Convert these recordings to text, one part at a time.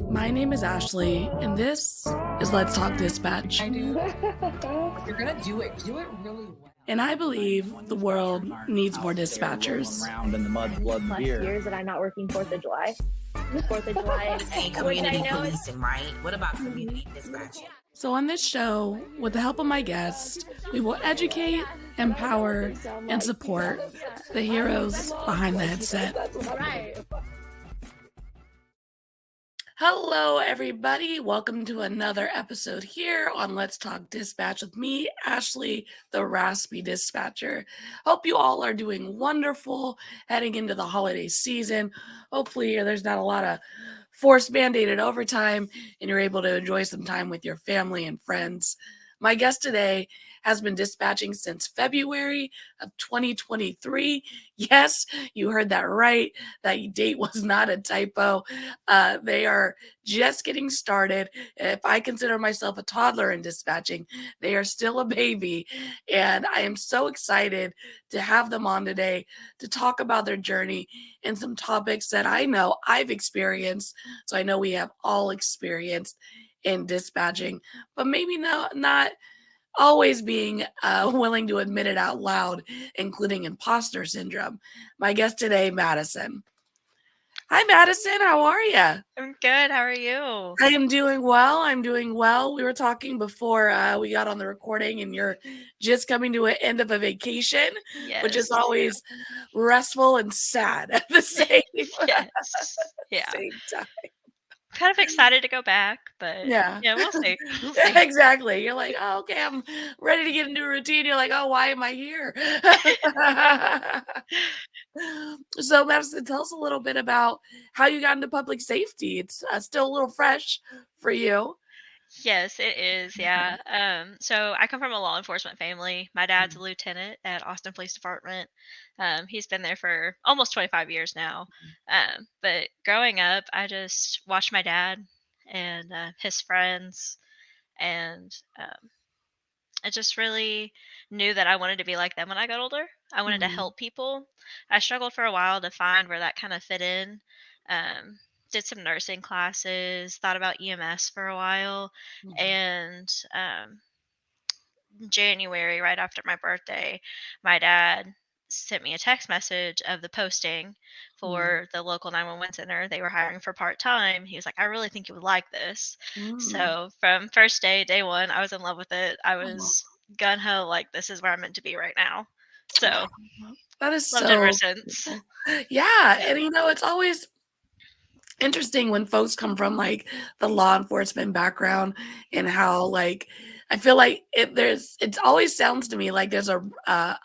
My name is Ashley, and this is Let's Talk Dispatch. I do. If you're gonna do it really well. And I believe the world needs more dispatchers. Around in the mud, blood, and plus beer. years that I'm not working 4th of July. 4th of July. Saying community policing, right? What about community dispatching? So on this show, with the help of my guests, we will educate, empower, and support the heroes behind the headset. Right. Hello, everybody. Welcome to another episode here on Let's Talk Dispatch with me, Ashley, the raspy dispatcher. Hope you all are doing wonderful heading into the holiday season. Hopefully, there's not a lot of forced mandated overtime and you're able to enjoy some time with your family and friends. My guest today has been dispatching since February of 2023. Yes, you heard that right. That date was not a typo. They are just getting started. If I consider myself a toddler in dispatching, they are still a baby. And I am so excited to have them on today to talk about their journey and some topics that I know I've experienced. So I know we have all experienced in dispatching, but maybe not always being willing to admit it out loud, including imposter syndrome. My guest today, Madison. Hi, Madison. How are you? I'm good. How are you? I am doing well. We were talking before we got on the recording, and you're just coming to an end of a vacation, which is always restful and sad at the same, same time. Kind of excited to go back, but Yeah, we'll see. Exactly. You're like, oh, okay, I'm ready to get into a routine. You're like, oh, why am I here? So, Madison, tell us a little bit about how you got into public safety. It's still a little fresh for you. Yes, it is. Yeah. So I come from a law enforcement family. My dad's a lieutenant at Austin Police Department. He's been there for almost 25 years now. But growing up, I just watched my dad and his friends, and I just really knew that I wanted to be like them when I got older. I wanted to help people. I struggled for a while to find where that kind of fit in. Um, did some nursing classes, thought about EMS for a while, and January, right after my birthday, my dad sent me a text message of the posting for the local 911 center. They were hiring for part-time. He was like, I really think you would like this. So from first day one, I was in love with it. I was gun-ho, like, this is where I'm meant to be right now. So that is loved so it ever since. Yeah. And it's always interesting when folks come from like the law enforcement background and how like I feel like it always sounds to me like there's a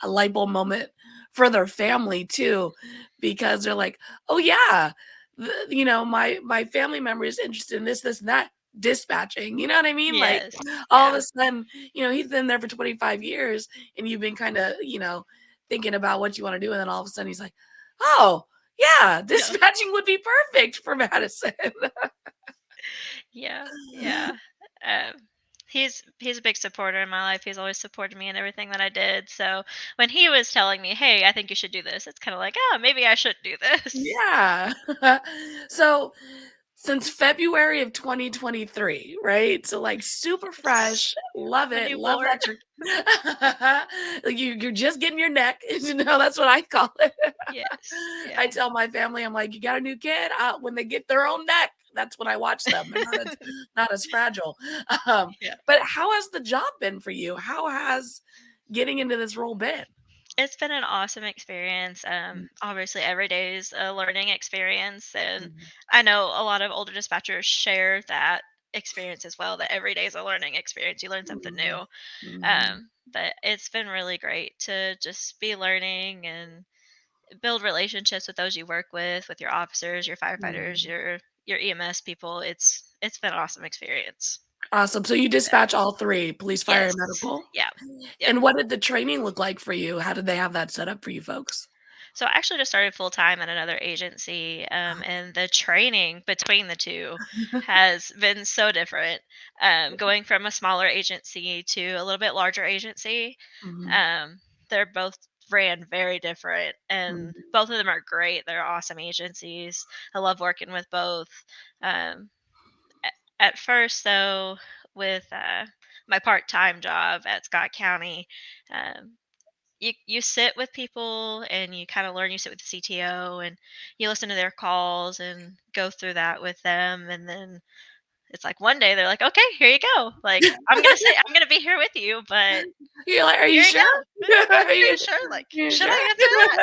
light bulb moment for their family too, because they're like, oh yeah, my family member is interested in this and that dispatching. You know what I mean? Like Yes. all of a sudden, he's been there for 25 years and you've been kind of, thinking about what you want to do, and then all of a sudden he's like, oh yeah, dispatching would be perfect for Madison. Yeah. He's a big supporter in my life. He's always supported me in everything that I did. So when he was telling me, "Hey, I think you should do this," it's kind of like, "Oh, maybe I should do this." Yeah. So since February of 2023, right? So like super fresh. Love it. Love that like you're just getting your neck. That's what I call it. Yes. I tell my family, I'm like, you got a new kid? When they get their own neck, that's when I watch them. They're not as fragile. But how has the job been for you? How has getting into this role been? It's been an awesome experience. Obviously, every day is a learning experience, and I know a lot of older dispatchers share that experience as well. That every day is a learning experience. You learn something new. But it's been really great to just be learning and build relationships with those you work with your officers, your firefighters, your EMS people. It's been an awesome experience. Awesome. So you dispatch all three, police, fire, Yes. and medical? Yeah. And what did the training look like for you? How did they have that set up for you folks? So I actually just started full time at another agency, and the training between the two has been so different. Going from a smaller agency to a little bit larger agency, they're both ran very different, and both of them are great. They're awesome agencies. I love working with both. Um, at first, though, with my part-time job at Scott County, um, you sit with people and you kind of learn. You sit with the CTO and you listen to their calls and go through that with them, and then it's like one day they're like, "Okay, here you go. Like I'm gonna be here with you, but You're like, "Are you here you sure? go." Are Are you you sure? Like, you should sure? I answer that?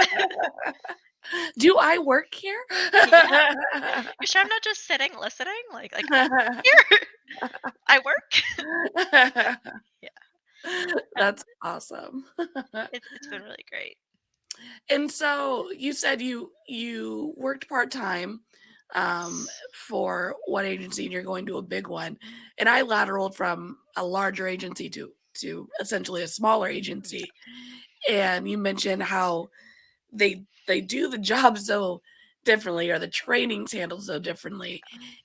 Do I work here?" Yeah. You sure I'm not just sitting listening? Like here I work. Yeah. That's awesome. It's been really great. And so you said you worked part-time, Yes. for one agency and you're going to a big one. And I lateraled from a larger agency to essentially a smaller Mhm. agency. And you mentioned how they do the job so differently or the training's handled so differently.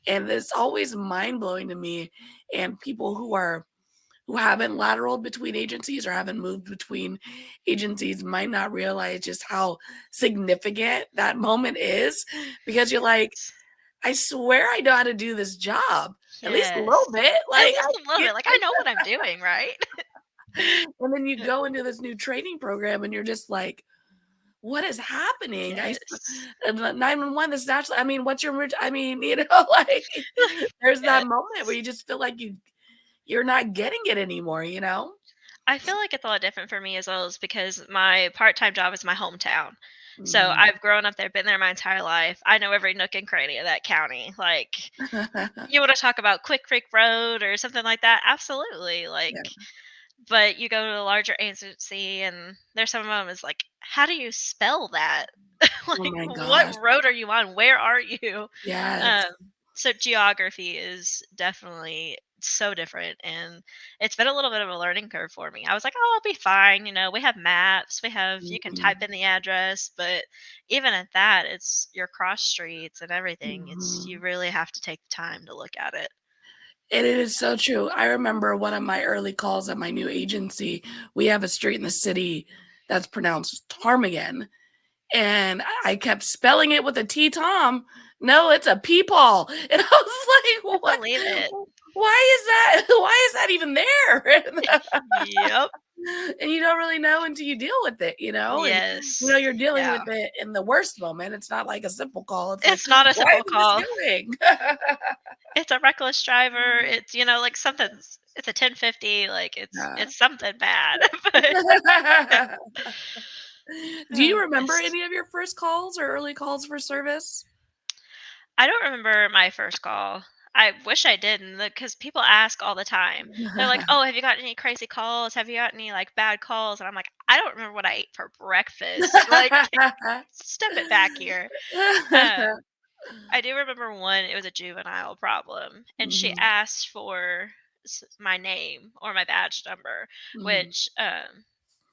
And it's always mind-blowing to me and people who haven't lateraled between agencies or haven't moved between agencies might not realize just how significant that moment is because you're like, Yes. "I swear I know how to do this job, at least a little Yes. bit." At Like, least I a little get bit. Like, I know what I'm doing, right? and then you go into this new training program and you're just like, "What is happening?" Yes. And the 911, this is actually I mean, what's your I mean, like, there's that Yes. moment where you just feel like you're not getting it anymore, you know? I feel like it's a lot different for me as well is because my part-time job is my hometown. So Mhm. I've grown up there, been there my entire life. I know every nook and cranny of that county. Like, you want to talk about Quick Creek Road or something like that? Absolutely. Like, Yeah. but you go to a larger agency and there's some of them is like, how do you spell that? Oh Like, my what gosh. road are you on? Where are you? Yes. Um, so geography is definitely so different, and it's been a little bit of a learning curve for me. I was like, "Oh, I'll be fine." We have maps, you can type Mhm. in the address, but even at that, it's your cross streets and everything. It's you Mhm. really have to take the time to look at it. And it is so true. I remember one of my early calls at my new agency, we have a street in the city that's pronounced Ptarmigan, and I kept spelling it with a T Tom. No, it's a peepaw. And I was I like, "What? believe it. Why is that? Why is that even there?" Yep. And you don't really know until you deal with it, and Yes. you're dealing Yeah. with it in the worst moment. It's not like a simple call. It's like, It's not a "Why simple isn't this call. going?" It's a reckless driver. It's, like something's it's a 1050, like Yeah. it's something bad. But Do you remember yes. any of your first calls or early calls for service? I don't remember my first call. I wish I did, because people ask all the time. They're like, "Oh, have you got any crazy calls? Have you got any, like, bad calls?" And I'm like, "I don't remember what I ate for breakfast." Like, step it back here. Um, I do remember one, it was a juvenile problem, and she Mhm, asked for my name or my badge number, mhm, which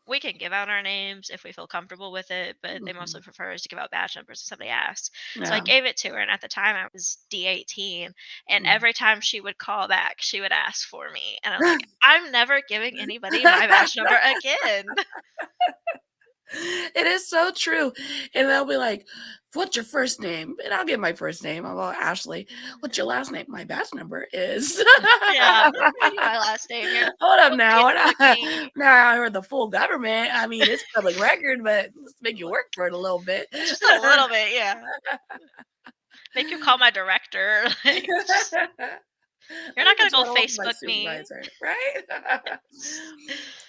we can give out our names if we feel comfortable with it, but they mostly mhm. prefer us to give out badge numbers if somebody asks. So I Yeah. gave it to her, and at the time I was D18, and Mm. every time she would call back, she would ask for me, and I was like, I'm never giving anybody my badge number again. It is so true, and they'll be like, "What's your first name?" And I'll give my first name. I'm all Ashley. "What's your last name?" "My badge number is" Yeah, I'm not giving you my last name. You're Hold up Don't now. Facebook me. Now I heard the full government. I mean, it's public record, but let's make you work for it a little bit. Just a little bit, yeah. Make you call my director. Like, I you're not think gonna that's go what I want for my Facebook me. supervisor, right?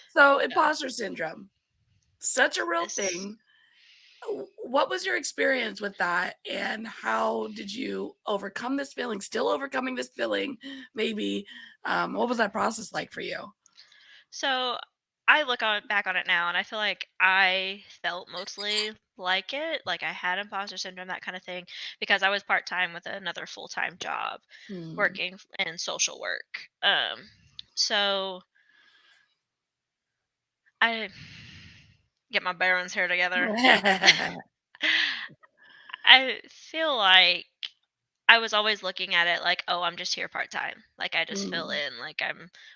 So, Yeah. imposter syndrome, such a real Yes. thing. What was your experience with that, and how did you overcome this feeling? Still overcoming this feeling, maybe. What was that process like for you? So I look on back on it now, and I feel like I felt mostly like it, like I had imposter syndrome, that kind of thing, because I was part time with another full time job Hmm. working in social work. So I get my bearings here together. I feel like I was always looking at it like, oh, I'm just here part time. Like I just fill Mm, in. Like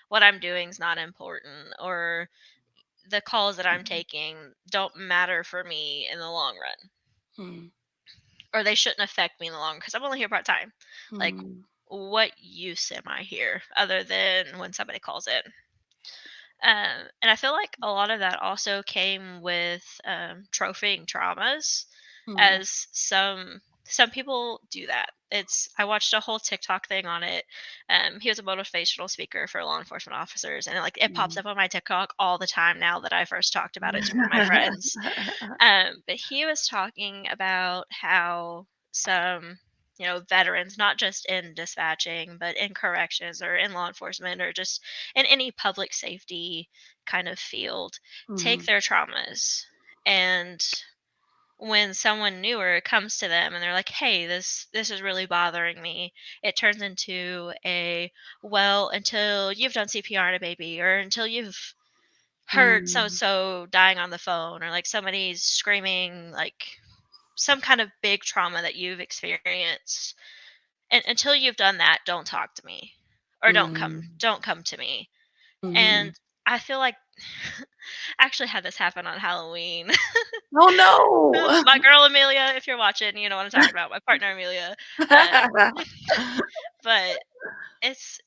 what I'm doing is not important, or the calls that I'm taking don't matter for me in the long run, mm, or they shouldn't affect me in the long because I'm only here part time. Like mm. what use am I here other than when somebody calls in? And I feel like a lot of that also came with trophying traumas, Mm. as some people do that. I watched a whole TikTok thing on it. He was a motivational speaker for law enforcement officers, and it pops Mm. up on my TikTok all the time now that I first talked about it to one of my friends. But he was talking about how some, veterans, not just in dispatching, but in corrections or in law enforcement or just in any public safety kind of field, take Mhm. their traumas, and when someone newer comes to them and they're like, "Hey, this is really bothering me," it turns into a, well, until you've done CPR on a baby, or until you've heard so Mm. so dying on the phone, or like somebody's screaming, like some kind of big trauma that you've experienced, and until you've done that, don't talk to me, or Mm. don't come to me. Mhm. And I feel like I actually had this happen on Halloween. Oh, no. My girl Amelia, if you're watching, you know what I'm talking about. My partner Amelia. Um, but it's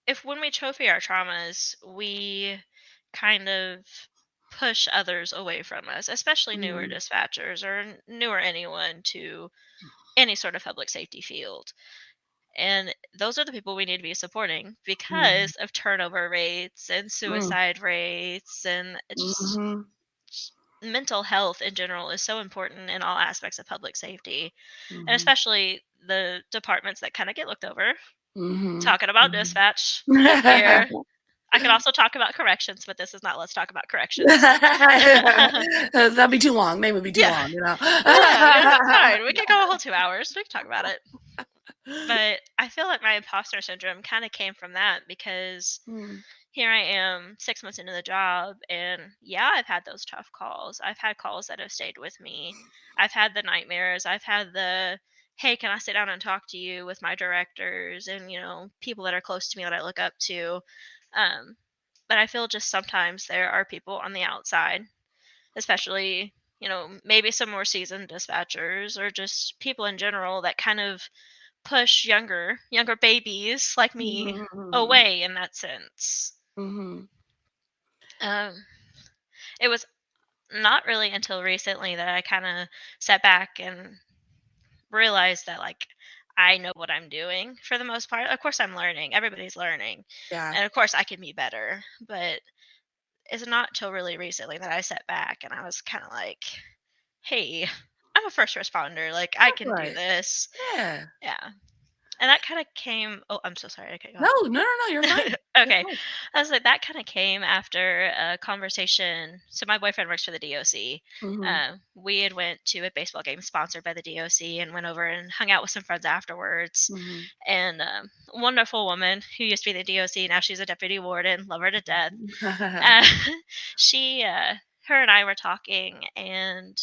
if when we trophy our traumas, we kind of push others away from us, especially newer Mm. dispatchers or newer anyone to any sort of public safety field. And those are the people we need to be supporting Mm. because of turnover rates and Mm. suicide rates, and it's just Mhm. mental health in general is so important in all aspects of public safety, and Mhm. especially the departments that kind of get looked over. Mhm. Talking about Mhm. dispatch here. I could also talk about corrections, but this is not let's talk about corrections. That'd be too long. They would be too Yeah. long, you know? Yeah, it's fine. We could go a whole 2 hours. We can talk about it. But I feel like my imposter syndrome kind of came from that because Mm. here I am 6 months into the job, and yeah, I've had those tough calls. I've had calls that have stayed with me. I've had the nightmares. I've had the, hey, can I sit down and talk to you, with my directors and, people that are close to me that I look up to. Um, but I feel just sometimes there are people on the outside, especially, maybe some more seasoned dispatchers or just people in general that kind of push younger babies like me Mhm. away in that sense. Mhm. Um, it was not really until recently that I kind of sat back and realized that, like, I know what I'm doing for the most part. Of course, I'm learning. Everybody's learning, Yeah. and of course, I can be better. But it's not till really recently that I sat back and I was kind of like, "Hey, I'm a first responder. Like, I That's can do right. this." Yeah. Yeah. And that kinda came, oh, I'm so sorry, I cut you No, off. no, no, no, you're fine. You're Okay. fine. I was like, that kinda came after a conversation. So my boyfriend works for the DOC. Mhm. We had went to a baseball game sponsored by the DOC and went over and hung out with some friends afterwards. Mhm. And, a wonderful woman who used to be the DOC, now she's a deputy warden, love her to death. Uh, she, her and I were talking, and,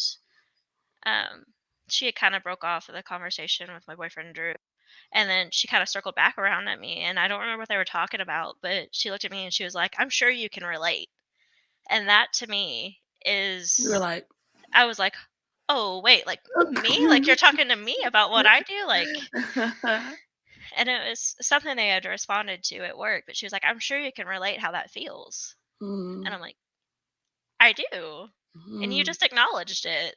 um, she had kinda broke off of the conversation with my boyfriend Drew, and then she kinda circled back around at me, and I don't remember what they were talking about, but she looked at me and she was like, "I'm sure you can relate." And that to me You were is, like, I was like, "Oh, wait, like, me? Like, you're talking to me about what I do?" Like, and it was something they had responded to at work, but she was like, "I'm sure you can relate how that feels." And Mhm. I'm like, "I do." And you Mhm. just acknowledged it.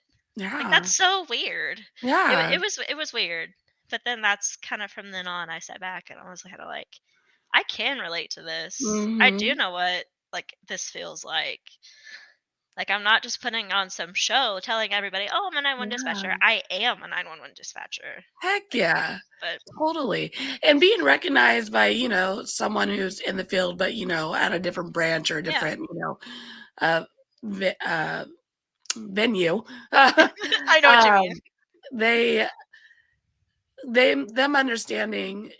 Like, Yeah. that's so weird. Yeah. It was weird. But then that's kind of from then on, I sat back and I was kind of like, I can relate to this. I do Mhm. know what, like, this feels like. Like, I'm not just putting on some show telling everybody, "Oh, I'm a 911 dispatcher." Yeah. I am a 911 dispatcher. Heck Like, yeah. but Totally. And being recognized by, someone who's in the field, but, at a different branch or a yeah, different, uh, ve venue, I know what you mean. um, they them understanding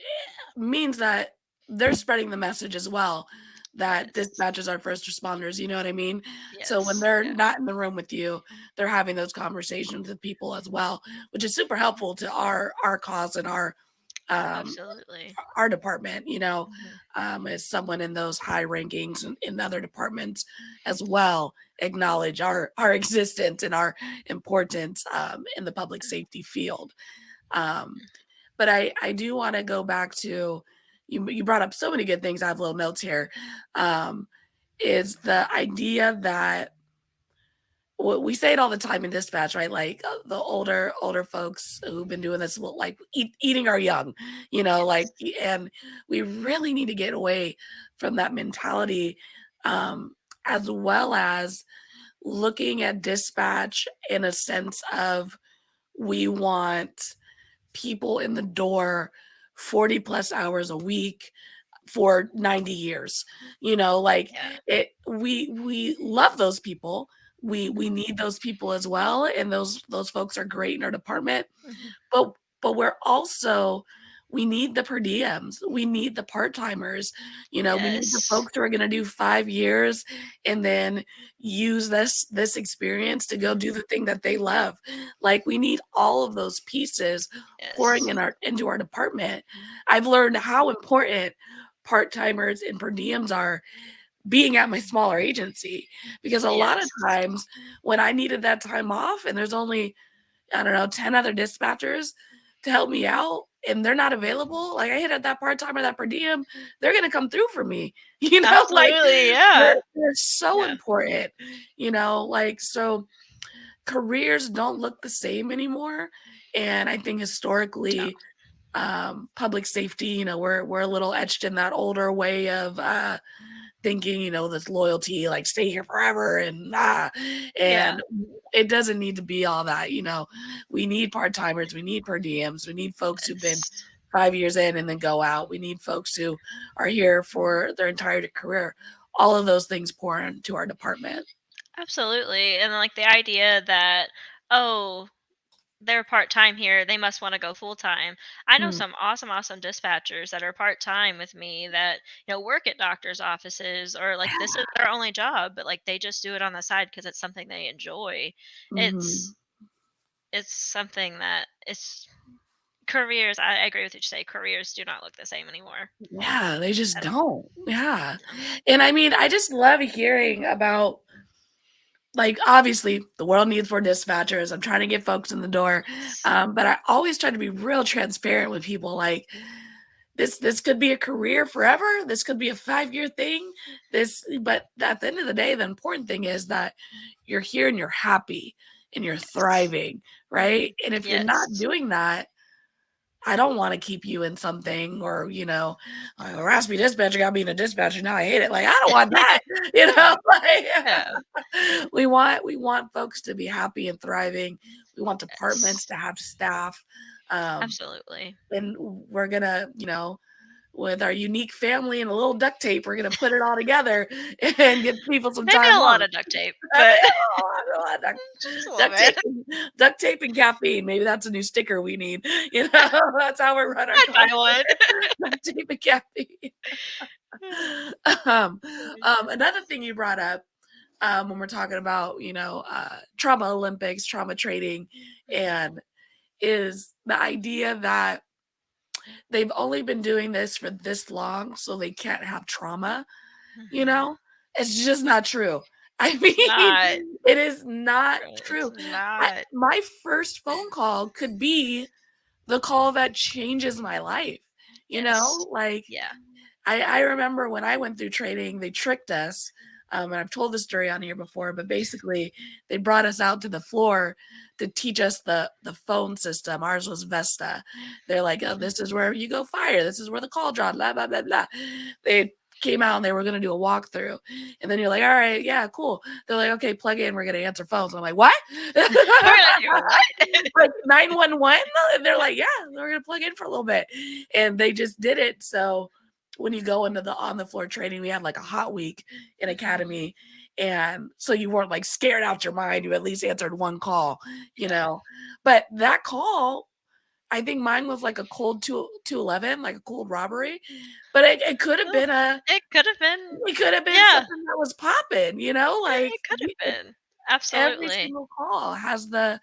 means that they're spreading the message as well, that Yes. dispatchers are first responders, you know what I mean? So when Yes. they're Yeah. not in the room with you, they're having those conversations with people as well, which is super helpful to our cause and um, Absolutely. our department, Mhm. as someone in those high rankings and in other departments as well, acknowledge our existence and our importance in the public safety field. Um, But I do want to go back to you brought up so many good things. I have little notes here. Um, is the idea that we say it all the time in dispatch, right? Like the older folks who've been doing this, like eating our young, Yes. like, and we really need to get away from that mentality, um, as well as looking at dispatch in a sense of we want people in the door 40 plus hours a week for 90 years. Like Yeah. we love those people. We Mhm. need those people as well, and those folks are great in our department. Mhm. But we're also we need the per diems. We need the part-timers. We need the Yes. folks who are gonna do 5 years and then use this experience to go do Mhm. the thing that they love. Like, we need all of those pieces pouring Yes. into our department. I've learned how important part-timers and per diems are being at my smaller agency, because a lot of Yes. times when I needed that time off and there's only, I don't know, 10 other dispatchers to help me out and they're not available, like I hit at that part-time or that per diem, they're gonna come through for me. Like Absolutely, yeah. they're so Yeah. important, like so careers don't look the same anymore. And I think No. historically, public safety, we're a little etched in that older way of thinking, this loyalty, like stay here forever Yeah. and it doesn't need to be all that. We need part-timers, we need per diems, we need folks who've been Yes. 5 years in and then go out. We need folks who are here for their entire career. All of those things pour into our department. Absolutely. And like the idea that, oh, they're part time here, they must want to go full time. I know Mm, some awesome, awesome dispatchers that are part time with me that, work at doctors' offices or like this is their only job, but like they just do it on the side because it's something they enjoy. mhm. It's it's something that it's careers. I agree with you to say careers do not look the same anymore Yeah, they just at all. don't. Yeah. No. And I mean, I just love hearing about, like, obviously the world needs more dispatchers. I'm trying to get folks in the door. Yes. But I always try to be real transparent with people. Like, this could be a career forever. This could be a 5-year thing. But at the end of the day, the important thing is that you're here and you're happy and you're Yes. thriving, Hmm. right? And if you're not Yes. doing that, I don't want to keep you in something, or, like, a raspy dispatcher got me in a dispatcher. Now I hate it. Like, I don't want that. No. Like, No. we want folks to be happy and thriving. We want departments Yes. to have staff. Um, Absolutely. and we're gonna, with our unique family and a little duct tape, we're gonna put it all together and get people some Maybe time a lot off. of duct tape, I mean, but oh, duct just a little duct bit. tape and caffeine. Maybe that's a new sticker we need. That's how we run our I'd call buy one. center. Duct tape and caffeine. Um, Another thing you brought up, when we're talking about, trauma Olympics, trauma training, and is the idea that they've only been doing this for this long, so they can't have trauma. You Mhm. know, it's just not true. I It's mean, not. it is not It's true. not. My first phone call could be the call that changes my life. Yes. Like, Yeah. I remember when I went through training, they tricked us. And I've told this story on here before, but basically they brought us out to the floor to teach us the phone system. Ours was Vesta. They're like, oh, Mhm. this is where you go fire. This is where the call draw, blah, blah, blah, blah. They came out and they were going to do a walkthrough. And then you're like, all right, yeah, cool. They're like, okay, plug in. We're going to answer phones. I'm like, what? We're gonna do what? Like 911? And they're like, yeah, we're going to plug in for a little bit. And they just did it. So when you go into the on the floor training, we had like a hot week in Mhm. academy. And so you weren't like scared out your mind. You at least answered one call, you Yeah. know. But that call, I think mine was like a cold 211, like a cold robbery. But it could have Well, been it could have been. Yeah. something that was popping, like It could have been. every Absolutely. single call has the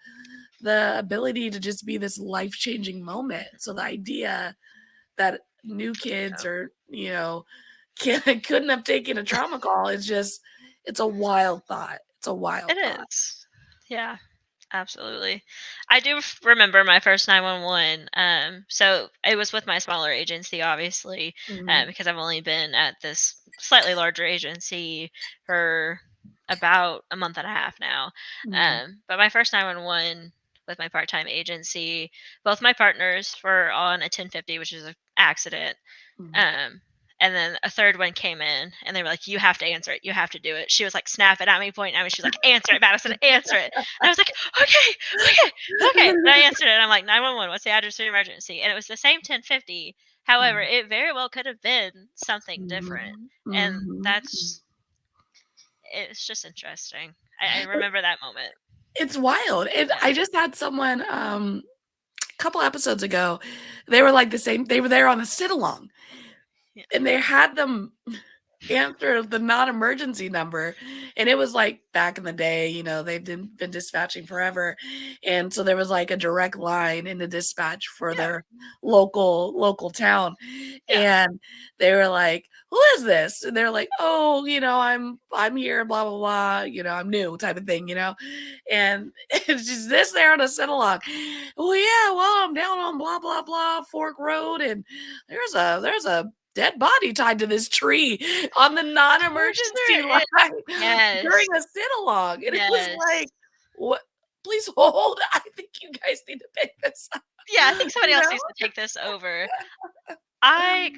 ability to just be this life-changing moment. So the idea that new kids Yeah. or, couldn't have taken a trauma call is just it's a wild thought. It's a It wild thought. is. Yeah. Absolutely. I do remember my first 911. So it was with my smaller agency, obviously, Mhm. because I've only been at this slightly larger agency for about a month and a half now. Mhm. But my first 911 with my part-time agency, both my partners were on a 1050, which is an accident. Mhm. Um, and then a third one came in and they were like, "You have to answer it. You have to do it." She was like snapping at me, pointing at me. She was like, "Answer it, Madison, answer it." And I was like, "Okay, okay, okay." And I answered it. And I'm like, 911, what's the address of your emergency? And it was the same 1050. However, Mhm. it very well could have been something different. Mhm. And Mhm. it's just interesting. I remember that moment. It's wild. Yeah. I just had someone a couple episodes ago. They were like the same. They were there on a sit along, Yeah. and they had them answer the non-emergency number, and it was like back in the day, they've been dispatching forever, and so there was like a direct line in the dispatch for Yeah. their local town, Yeah. and they were like, "Who is this?" And they're like, "Oh, I'm here, blah blah blah, I'm new," type of thing, and it's just this there on a sit along. "Well, yeah, well, I'm down on blah blah blah Fork Road, and there's a dead body tied to this tree on the Of course non-emergency there is. line Yes. during a sit-along," and it was Yes. like, "What? Please hold. I think you guys need to pick this up." Yeah, I think somebody You else know? needs to take this over. I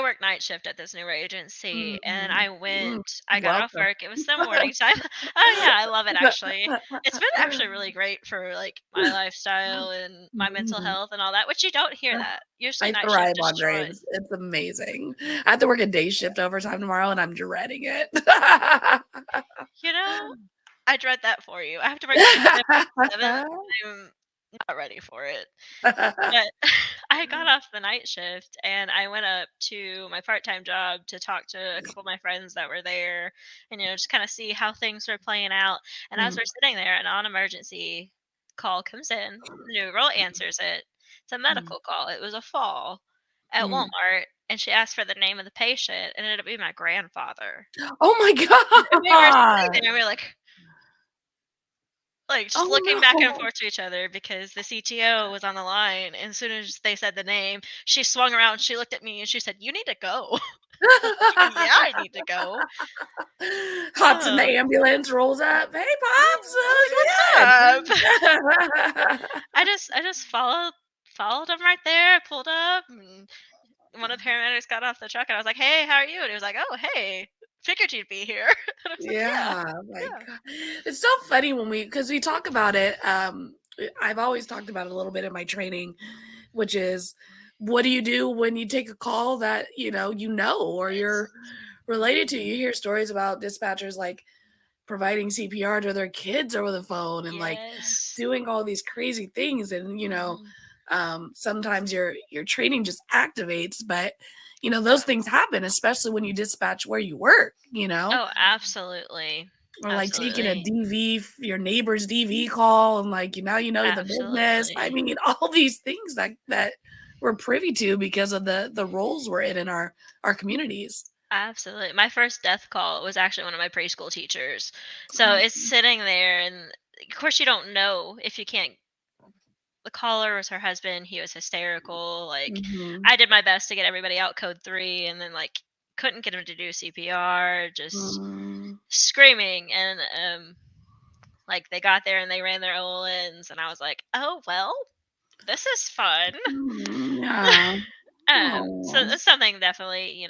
work night shift at this newer agency, and Mhm. Mm. I got off Welcome. work. It was the morning time. Oh yeah, I love it actually. It's been actually really great for like my lifestyle and my mental Mhm. health and all that, which you don't hear that. Usually I night shift thrive on destroys. graves. It's amazing. I have to work a day shift overtime tomorrow, and I'm dreading it. You know, I dread that for you. I have to work 6 to 7. I'm not ready for it. But I got off the night shift and I went up to my part-time job to talk to a couple of my friends that were there and just kind of see how things were playing out. And as Mm, we're sitting there, an on-emergency call comes in. The new girl answers it. It's a mm, medical call. It was a fall at mm. Walmart, and she asked for the name of the patient, and it ended up being my grandfather. Oh my And we were sitting god! there, and we were like, just Oh, looking back and no. forth to each other because the CTO was on the line, and as soon as they said the name, she swung around, she looked at me, and she said, "You need to go." I was like, "Yeah, I need to go." Hops in the Oh, ambulance, rolls up. "Hey, pops, "What's good." up?" I just followed him right there, pulled up, and one of the paramedics got off the truck, and I was like, "Hey, how are you?" And he was like, "Oh, hey, figured you'd be here." And I was like, "Yeah, Yeah, my yeah, god. It's so funny when because we talk about it, I've always talked about it a little bit in my training, which is, what do you do when you take a call that, or you're yes, related to? You hear stories about dispatchers, like, providing CPR to their kids over the phone and, like, yes." doing all these crazy things, and, Mhm. sometimes your training just activates, but, those Yeah. things happen, especially when you dispatch where you work, Oh, absolutely. or, like, taking a Absolutely. your neighbor's DV call, and, like, the business. I Absolutely. mean, all these things that we're privy to because of the roles we're in our communities. Absolutely. My first death call was actually one of my preschool teachers. So Oh, it's sitting there, and of course you don't know if you can't. The caller was her husband. He was hysterical. Like, mhm, I did my best to get everybody out code 3, and then like couldn't get him to do CPR, just mm, screaming. And like they got there and they ran their O-ins, and I was like, "Oh, well, this is fun." yeah. So Oh. it's something definitely,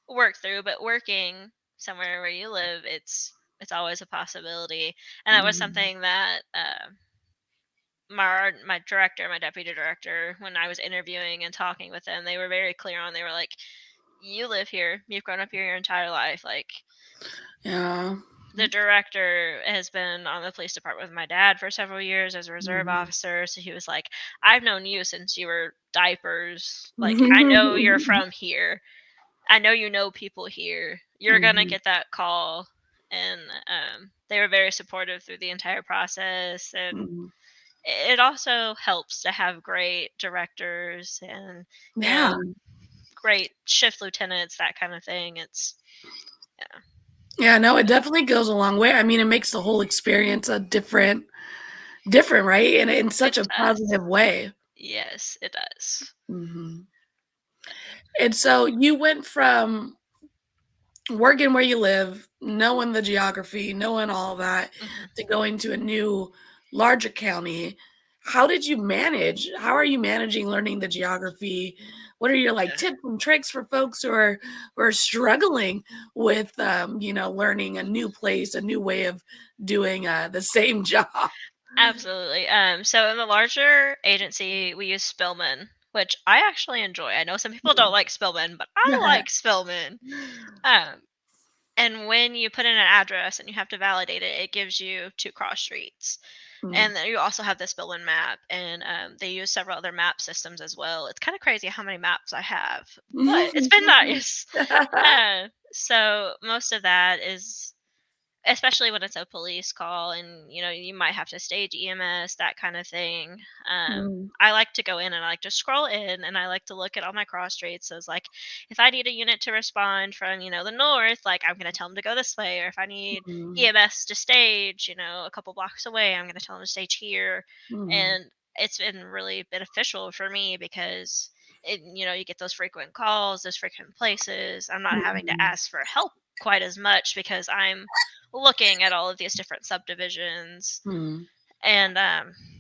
work through, but working somewhere where you live, it's always a possibility. And that was Mhm, something that my director, my deputy director, when I was interviewing and talking with them, they were very clear on. They were like, "You live here. You've grown up here your entire life." Like, yeah. the director has been on the police department with my dad for several years as a reserve Mhm. officer. So he was like, "I've known you since you were diapers. Like, I know you're from here. I know you know people here. You're gonna Mhm, get that call." And they were very supportive through the entire process. And mhm. it also helps to have great directors and you Yeah. know great shift lieutenants, that kind of thing. It's yeah, Yeah, no, it definitely goes a long way. I mean, it makes the whole experience a different different, right? And in It such a does. positive way. Yes, it does. Mhm. And so you went from working where you live, knowing the geography, knowing all that, Mhm. to going to a new, larger county. How did you manage? How are you managing learning the geography? What are your like Yeah. tips and tricks for folks who are struggling with learning a new place, a new way of doing the same job? Absolutely. So in the larger agency, we use Spillman, which I actually enjoy. I know some people don't like Spillman, but I like Spillman. Um, and when you put in an address and you have to validate it, it gives you two cross streets. Mm. And then you also have the Spillman map, and they use several other map systems as well. It's kind of crazy how many maps I have, but it's been nice. So most of that is, especially when it's a police call and you might have to stage EMS, that kind of thing. Mm, I like to go in and I like to scroll in and I like to look at all my cross streets. So it's like, if I need a unit to respond from the north, like I'm going to tell them to go this way, or if I need mm, EMS to stage a couple blocks away, I'm going to tell them to stage here. mm, And it's been really beneficial for me because you get those frequent calls, those frequent places. I'm not having to mm, ask for help quite as much because I'm looking at all of these different subdivisions. mm, And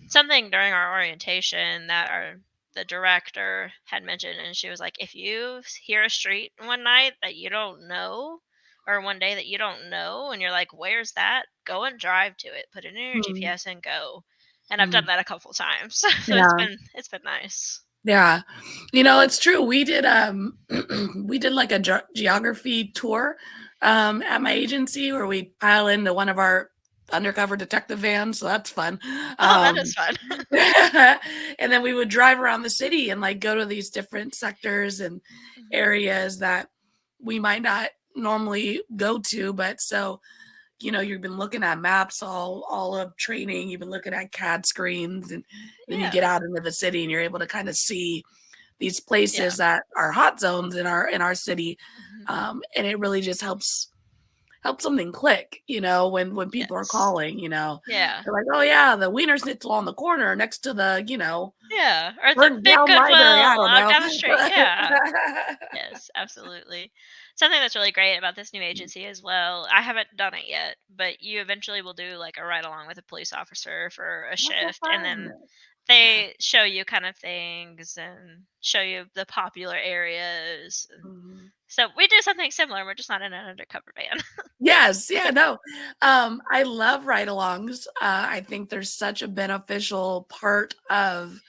something during our orientation that the director had mentioned, and she was like, if you hear a street one night that you don't know, or one day that you don't know, and you're like, where's that? Go and drive to it. Put it in your mm, GPS and go. And I've done mm. that a couple times, so Yeah. it's been nice. Yeah. It's true. We did we did like a geography tour at my agency where we pile into one of our undercover detective vans, so that's fun. Oh, that is Um fun. and then we would drive around the city and like go to these different sectors and Mhm. areas that we might not normally go to, but so you've been looking at maps all of training, you've been looking at CAD screens, and then you Yeah, get out into the city and you're able to kind of see these yeah. places that are hot zones in our city. Mhm. And it really just helps something click, when people are Yes. calling, Yeah. they're like, oh yeah, the wiener schnitzel on the corner next to the Yeah, or the burnt big down library, I Goodwill don't know. down the street. Yeah. Yes, absolutely. Something that's really great about this new agency as well, I haven't done it yet, but you eventually will do like a ride along with a police officer for a That's so shift, and fun. then they show you kind of things and show you the popular areas. And Mhm. so we do something similar. We're just not in an undercover van. Yes, yeah, no. I love ride-alongs. I think they're such a beneficial part of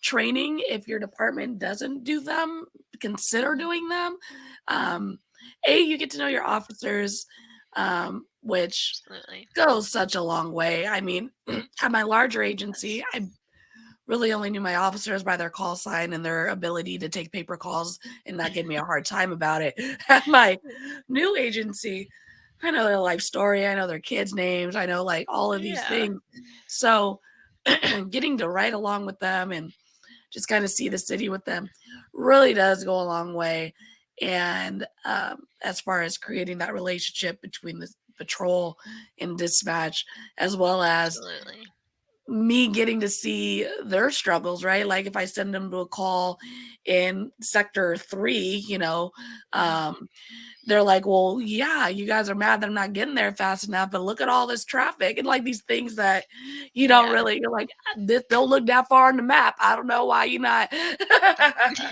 training. If your department doesn't do them, consider Mhm. doing them. Um, you get to know your officers, which Absolutely. goes such a long way. I mean, at my larger agency, Yes. I really only knew my officers by their call sign and their ability to take paper calls and not give me a hard time about it. At my new agency, I know their life story, I know their kids' names, I know like all of these Yeah. things. So getting to ride along with them and just kind of see the city with them really does go a long way. And as far as creating that relationship between the patrol and dispatch, as well as Absolutely. me getting to see their struggles, right? Like if I send them to a call in sector 3, Mhm. um, they're like, well, yeah, you guys are mad that I'm not getting there fast enough, but look at all this traffic and like these things that Yeah. you're like, this don't look that far on the map. I don't know why you're not.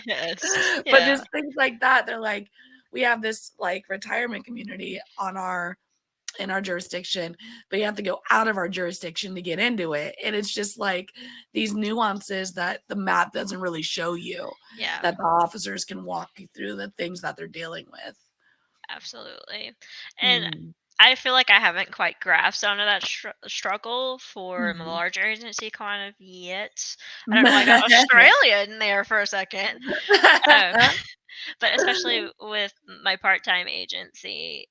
Yes. But Yeah. just things like that, they're like, we have this like retirement community in our jurisdiction, but you have to go out of our jurisdiction to get into it. And it's just like these nuances that the map doesn't really show you, Yeah. that the officers can walk you through the things that they're dealing with. Absolutely. And Mm. I feel like I haven't quite grasped onto that struggle for my Mhm. larger agency kind of yet. I don't know why I got Australia in there for a second. Um, but especially with my part-time agency,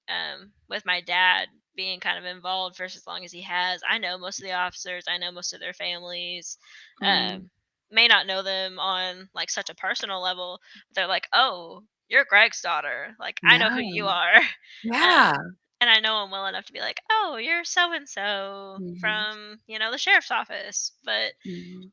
with my dad being kind of involved for as long as he has, I know most of the officers, I know most of their families. Mm. May not know them on like such a personal level, but they're like, oh, you're Greg's daughter, like I know who Yeah. you are. um, Yeah. and I know him well enough to be like, "Oh, you're so and so Mhm, from, the sheriff's office." But mhm,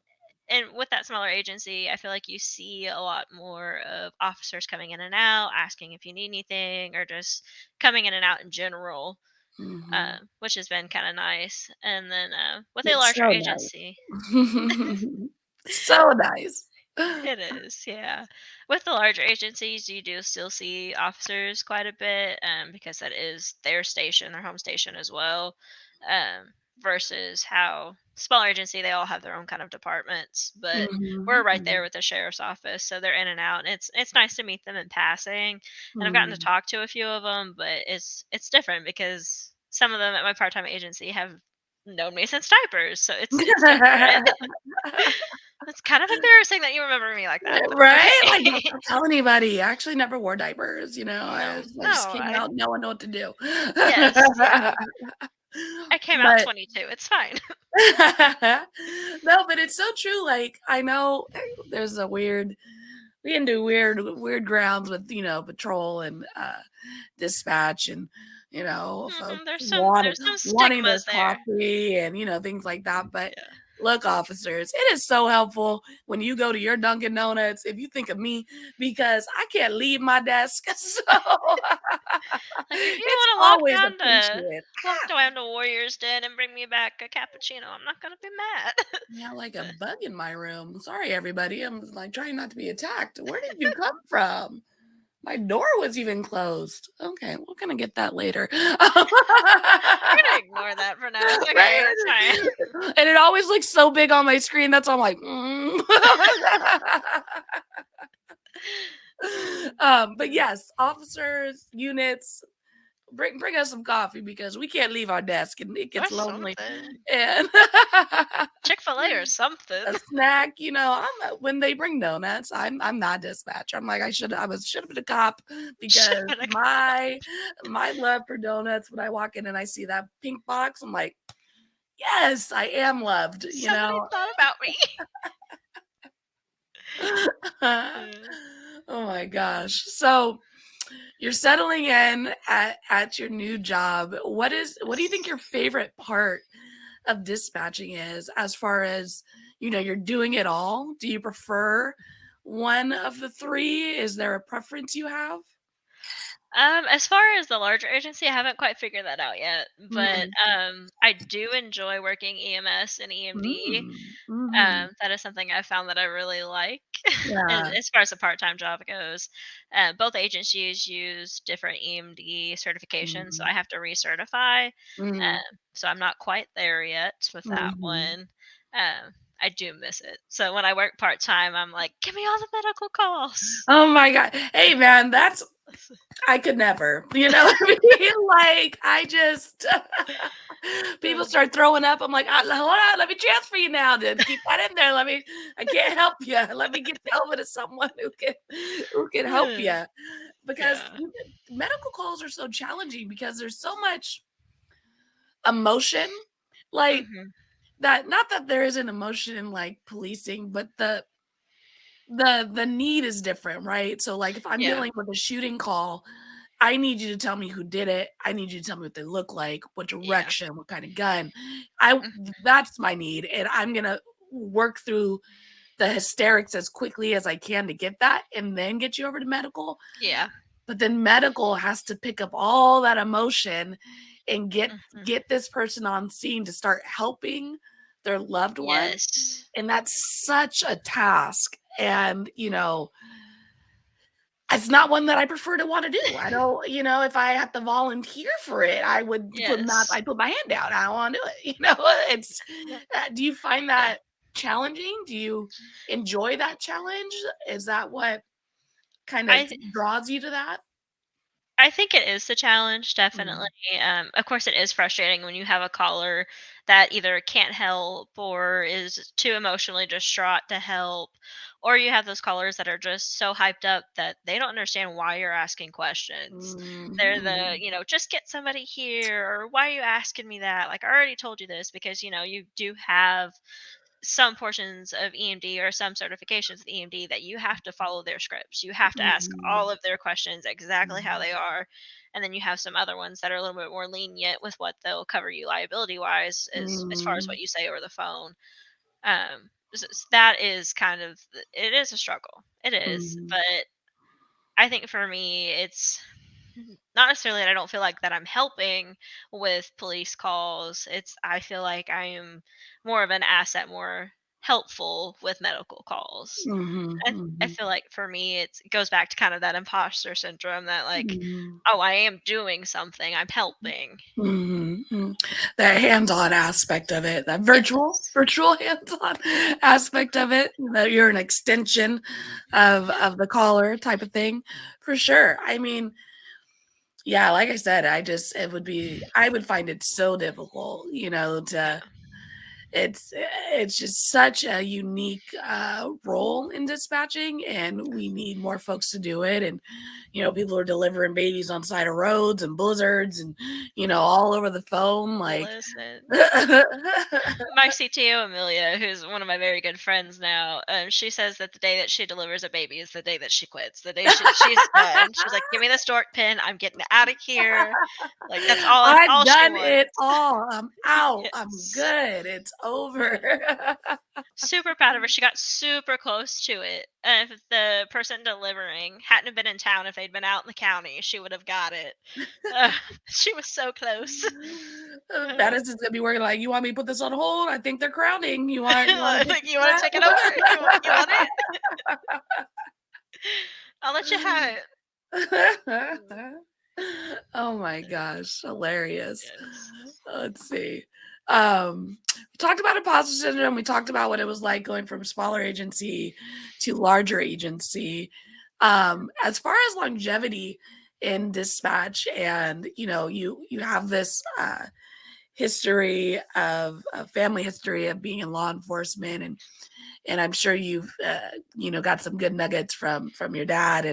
and with that smaller agency, I feel like you see a lot more of officers coming in and out, asking if you need anything, or just coming in and out in general, mhm. which has been kind of nice. And then with a It's larger so agency, nice. So nice. it is, yeah. With the larger agencies, you do still see officers quite a bit, because that is their station, their home station as well. Versus how smaller agency, they all have their own kind of departments, but we're Mhm, right there mhm, with the sheriff's office, so they're in and out. And it's nice to meet them in passing, and I've gotten to mhm. talk to a few of them, but it's different because some of them at my part time agency have known me since diapers, so it's different. It's kind of embarrassing that you remember me like that, but it's Right? Like, okay. don't tell anybody. I actually never wore diapers, No, I no, just came out knowing what to do. yes, yeah. I came out But 22, it's fine. no, but it's so true, like, I know there's a weird we can do weird grounds with, patrol and, dispatch and, folks There's some wanting their stigmas there. coffee and, things like that, but Yeah. look, officers, it is so helpful when you go to your Dunkin' Donuts if you think of me because I can't leave my desk, so Like, if you it's wanna always appreciated. walk down to Warrior's Den and bring me back a cappuccino, I'm not gonna be mad. Yeah, like a bug in my room. Sorry, everybody. I'm like trying not to be attacked. Where did you come from? My door was even closed. Okay, we're gonna get that later. We're gonna ignore that for now, it's okay, it's Right? fine. And it always looks so big on my screen. That's why I'm like, mm. But yes, officers, units, bring us some coffee because we can't leave our desk and it Or gets lonely. something. And Chick-fil-A or something. a snack, when they bring donuts, I'm not dispatcher. I'm like, should have been a cop because Should've been a my love for donuts when I walk in and I see that pink box, I'm like, yes, I am loved, somebody thought about me. Yeah. Oh my gosh. So you're settling in at your new job. What do you think Yes. your favorite part of dispatching is as far as, you're doing it all? Do you prefer one of the three? Is there a preference you have? As far as the larger agency, I haven't quite figured that out yet, but, Mm, I do enjoy working EMS and EMD. mm, mhm. That is something I found that I really like Yeah. as far as a part-time job goes. Both agencies use different EMD certifications, so Mhm, I have to recertify. mhm, So I'm not quite there yet with that mhm. one. I do miss it. So when I work part-time, I'm like, "Give me all the medical calls." Oh my god. Hey, man, I could never, what I mean? Like, I just people start throwing up, I'm like, hold on, let me transfer you now, dude, keep that in there, I can't help you, let me get you over to someone who can help you." Because Yeah. medical calls are so challenging because there's so much emotion, like, Mhm. that not that there isn't emotion in, like, policing, but the need is different, right? So, like, if I'm Yeah. dealing with a shooting call, I need you to tell me who did it. I need you to tell me what they look like, what Yeah. direction, what kind of gun. I Mhm. That's my need, and I'm gonna work through the hysterics as quickly as I can to get that, and then get you over to medical. Yeah. But then medical has to pick up all that emotion and Mhm. get this person on scene to start helping their loved one, Yes. and that's such a task. And it's not one that I prefer to wanna do. I don't if I have to volunteer for it, I would Yes. I put my hand down. I don't wanna do it, It's Yeah. do you find Yeah. that challenging? Do you enjoy that challenge? Is that what kind of I draws you to that? I think it is a challenge, definitely. Mm, Of course, it is frustrating when you have a caller that either can't help or is too emotionally distraught to help, or you have those callers that are just so hyped up that they don't understand why you're asking questions. They're mhm. just get somebody here, or why are you asking me that? Like, I already told you this because, you do have some portions of EMD or some certifications of EMD that you have to follow their scripts. You have to ask all Mhm. of their questions exactly how they are. And then you have some other ones that are a little bit more lenient with what they'll cover you liability wise as far as Mhm. what you say over the phone. That is kind of it is a struggle. It is, Mhm. but I think for me it's not necessarily that I don't feel like that I'm helping with police calls. It's I feel like I am more of an asset, more helpful with medical calls. Mhm. I Mhm. feel like for me it goes back to kind of that imposter syndrome that like, Mhm. oh, I am doing something. I'm helping. Mhm, mhm. That hands-on aspect of it, that virtual Yes. virtual hands-on aspect of it, that you're an extension of the caller type of thing, for sure. I mean, yeah, like I said, I would find it so difficult, to Yeah. it's just such a unique, role in dispatching, and we need more folks to do it, and, people are delivering babies on side of roads and blizzards and, all over the phone, like Listen. My CTO, Amelia, who's one of my very good friends now, she says that the day that she delivers a baby is the day that she quits. The day she's done. She's like, "Give me the stork pin. I'm getting out of here." Like that's all I've she done it wants. all. I'm out. I'm Yes. good. It's over. Yes. Super proud of her. She got super close to it. If the person delivering hadn't have been in town, if they'd been out in the county, she would have got it. Uh, she was so close. Madison's gonna be working like, "You want me to put this on hold? I think they're crowning. You wanna take Like, this you want to take it over? You want it? I'll let you have it. Mm. back?" Oh my gosh, hilarious. Yes. Let's see. We talked about imposter syndrome. We talked about what it was like going from smaller agency to larger agency. As far as longevity in dispatch, and you have this history of a family history of being in law enforcement, and I'm sure you've got some good nuggets from your dad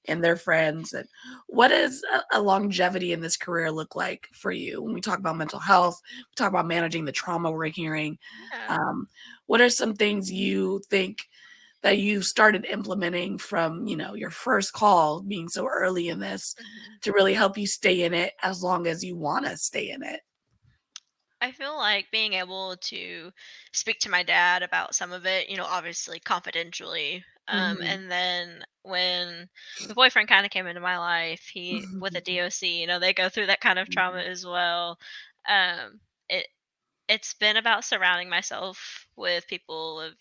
and their friends. And what does a longevity in this career look like for you? When we talk about mental health, we talk about managing the trauma we're hearing. Yeah. Um, what are some things you think that you started implementing from your first call, being so early in this, Mhm. to really help you stay in it as long as you want to stay in it? I feel like being able to speak to my dad about some of it, obviously confidentially. Hmm. And then when my boyfriend kind of came into my life, he with a DOC, they go through that kind of trauma as well. Um, it it's been about surrounding myself with people of,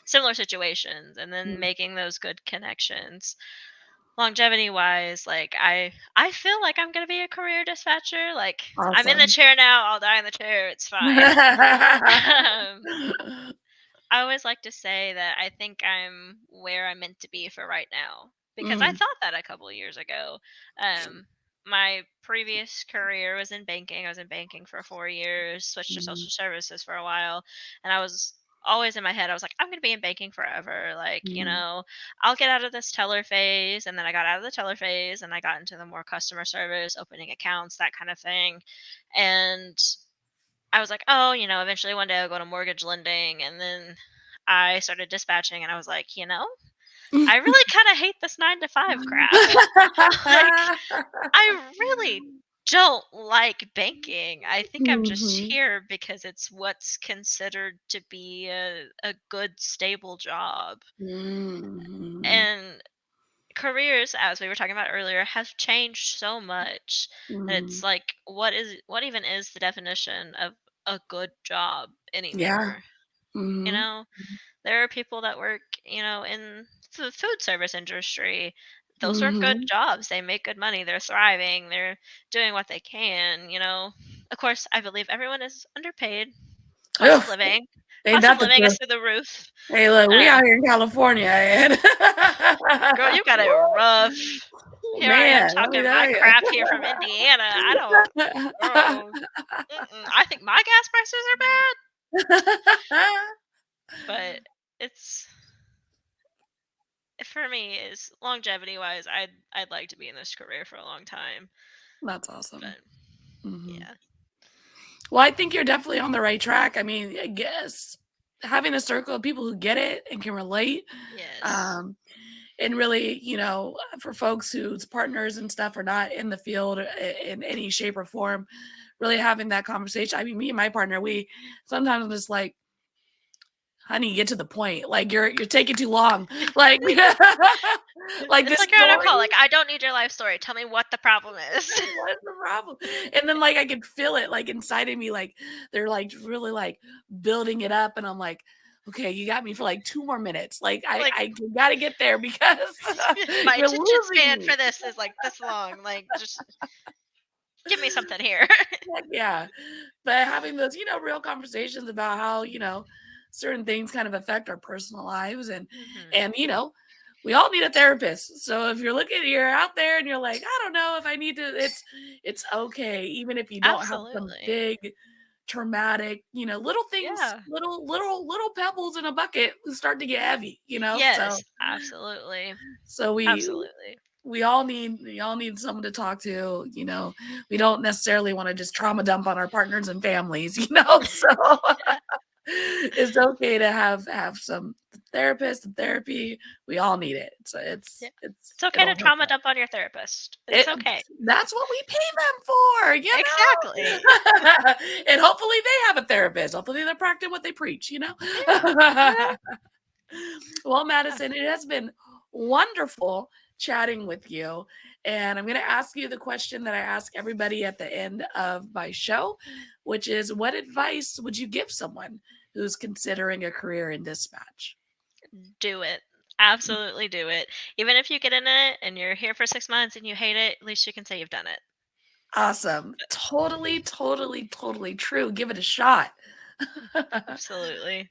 similar situations and then making those good connections. Longevity wise, like I feel like I'm gonna be a career dispatcher. Like I'm in the Awesome. chair now, I'll die in the chair, it's fine. um, I always like to say that I think I'm where I'm meant to be for right now because I Mm, thought that a couple years ago. Um, my previous career was in banking. I was in banking for 4 years, switched to mm, social services for a while, and I was always in my head. I was like, I'm gonna be in banking forever. Like, mm, I'll get out of this teller phase, and then I got out of the teller phase, and I got into the more customer service, opening accounts, that kind of thing, and I was like, "Oh, eventually one day I'll go to mortgage lending." And then I started dispatching and I was like, I really kind of hate this 9 to 5 crap. Like, I really don't like banking. I think I'm just mhm, here because it's what's considered to be a good, stable job. mhm, And careers, as we were talking about earlier, have changed so much that mhm. it's like, what even is the definition of a good job Yeah. anymore? You Mhm, know, there are people that work, in the food service industry. Those are good mhm. jobs. They make good money. They're thriving. They're doing what they can. Of course, I believe everyone is underpaid. Cost of Ugh, living. ain't Cost of that the living is truth? through the roof. Hey, look, we Um, out here in California, and Girl, you got it rough. Woo, Here I am man, let me talking tell my you. crap here from Indiana. I don't. Oh, I think my gas prices are bad, but it's for me is longevity wise. I'd like to be in this career for a long time, That's awesome. but Mhm. yeah. Well, I think you're definitely on the right track. I mean, I guess having a circle of people who get it and can relate, Yes. um, and really, for folks whose partners and stuff are not in the field in any shape or form, really having that conversation. I mean, me and my partner, we sometimes I'm just like, honey, get to the point. Like you're taking too long. Like like It's this like you're on a story. call. Like, I don't need your life story. Tell me what the problem is. What is the problem? And then like I can feel it like inside of me, like they're like really like building it up, and I'm like, okay, you got me for like 2 more minutes. Like I Like, I gotta get there because my you're attention losing span me. for this is like this long. Like, just give me something here. Heck yeah. But having those, real conversations about how, certain things kind of affect our personal lives, and Hmm. and we all need a therapist. So if you're out there and you're like, I don't know if I need to, it's okay. Even if you don't have some Absolutely. big traumatic, little things, Yeah. little pebbles in a bucket start to get heavy, so Yes. Absolutely. so Absolutely. we all need someone to talk to. We don't necessarily want to just trauma dump on our partners and families, so Yeah. it's okay to have some therapist and therapy. We all need it. So Yeah. it's It's okay to it'll help trauma out. dump on your therapist. It's It okay. That's what we pay them for, Exactly. and hopefully they have a therapist. Hopefully they're practicing what they preach, Yeah. Yeah. Well, Yeah. Madison, it has been wonderful chatting with you. And I'm going to ask you the question that I ask everybody at the end of my show, which is, what advice would you give someone who's considering a career in dispatch? Do it. Absolutely do it. Even if you get in it and you're here for 6 months and you hate it, at least you can say you've done it. Awesome. Totally, totally, totally true. Give it a shot. Absolutely.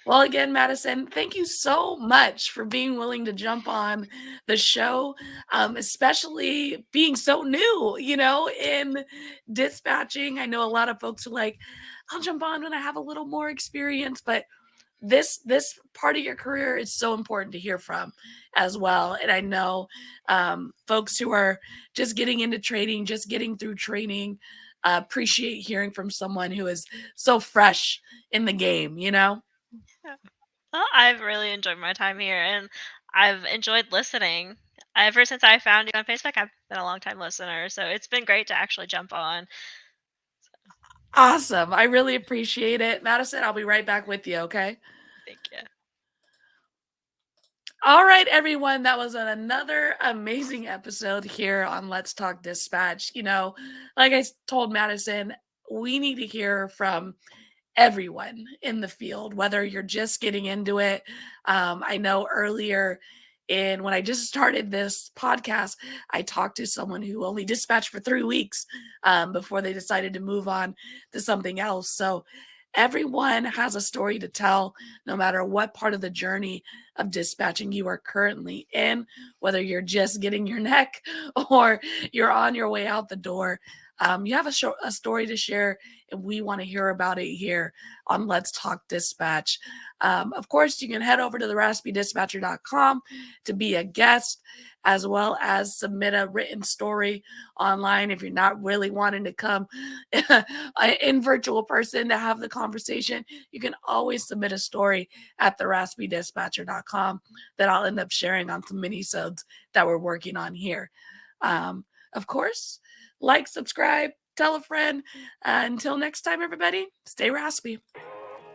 Well, again, Madison, thank you so much for being willing to jump on the show, especially being so new, in dispatching. I know a lot of folks are like, I'll jump on when I have a little more experience, but this part of your career is so important to hear from as well. And I know folks who are just getting into training, just getting through training, appreciate hearing from someone who is so fresh in the game. Yeah. Well, I've really enjoyed my time here and I've enjoyed listening. Ever since I found you on Facebook, I've been a long time listener. So it's been great to actually jump on. Awesome. I really appreciate it. Madison, I'll be right back with you, okay? Thank you. All right, everyone. That was another amazing episode here on Let's Talk Dispatch. Like told Madison, we need to hear from everyone in the field, whether you're just getting into it. I know earlier when I just started this podcast, I talked to someone who only dispatched for 3 weeks before they decided to move on to something else. So everyone has a story to tell, no matter what part of the journey of dispatching you are currently in, whether you're just getting your neck or you're on your way out the door. You have a story to share, and we want to hear about it here on Let's Talk Dispatch. Of course, you can head over to theraspydispatcher.com to be a guest, as well as submit a written story online if you're not really wanting to come in virtual person to have the conversation. You can always submit a story at theraspydispatcher.com that I'll end up sharing on some mini-sodes that we're working on here. Of course, like, subscribe, tell a friend. Until next time, everybody, stay raspy.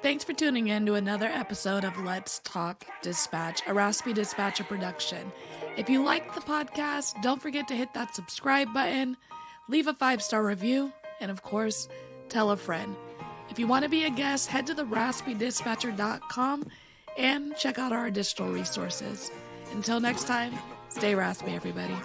Thanks for tuning in to another episode of Let's Talk Dispatch, a Raspy Dispatcher production. If you like the podcast, don't forget to hit that subscribe button, leave a 5-star review, and of course, tell a friend. If you want to be a guest, head to theraspydispatcher.com and check out our additional resources. Until next time, stay raspy, everybody.